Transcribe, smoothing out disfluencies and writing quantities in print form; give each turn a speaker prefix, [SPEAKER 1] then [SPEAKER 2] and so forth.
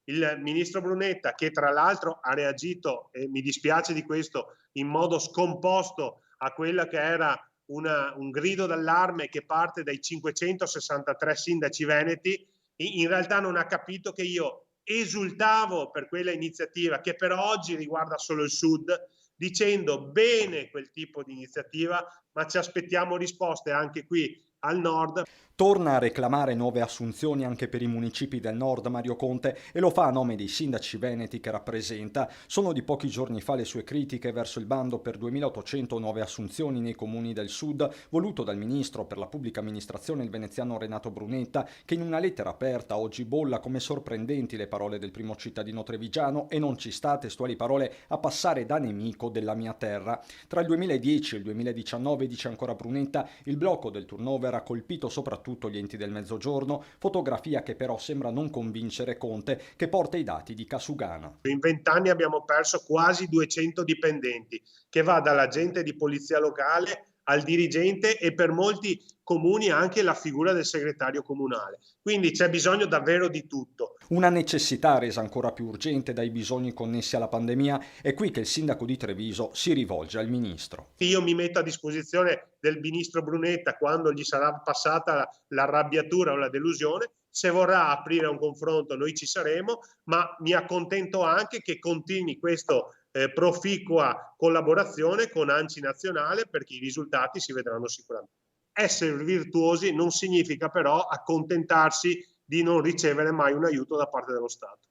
[SPEAKER 1] il ministro Brunetta, che tra l'altro ha reagito, e mi dispiace di questo, in modo scomposto a quella che era un grido d'allarme che parte dai 563 sindaci veneti, in realtà non ha capito che io esultavo per quella iniziativa che per oggi riguarda solo il Sud, dicendo bene quel tipo di iniziativa, ma ci aspettiamo risposte anche qui al Nord.
[SPEAKER 2] Torna a reclamare nuove assunzioni anche per i municipi del nord Mario Conte e lo fa a nome dei sindaci veneti che rappresenta. Sono di pochi giorni fa le sue critiche verso il bando per 2800 nuove assunzioni nei comuni del sud, voluto dal ministro per la pubblica amministrazione il veneziano Renato Brunetta, che in una lettera aperta oggi bolla come sorprendenti le parole del primo cittadino trevigiano e non ci sta, testuali parole, a passare da nemico della mia terra. Tra il 2010 e il 2019, dice ancora Brunetta, il blocco del turnover ha colpito soprattutto gli enti del mezzogiorno, fotografia che però sembra non convincere Conte, che porta i dati di Casugana.
[SPEAKER 1] In 20 anni abbiamo perso quasi 200 dipendenti, che va dall'agente di polizia locale al dirigente e per molti comuni anche la figura del segretario comunale. Quindi c'è bisogno davvero di tutto.
[SPEAKER 2] Una necessità resa ancora più urgente dai bisogni connessi alla pandemia è qui che il sindaco di Treviso si rivolge al ministro.
[SPEAKER 1] Io mi metto a disposizione del ministro Brunetta quando gli sarà passata l'arrabbiatura o la delusione. Se vorrà aprire un confronto noi ci saremo, ma mi accontento anche che continui questa proficua collaborazione con ANCI Nazionale, perché i risultati si vedranno sicuramente. Essere virtuosi non significa però accontentarsi di non ricevere mai un aiuto da parte dello Stato.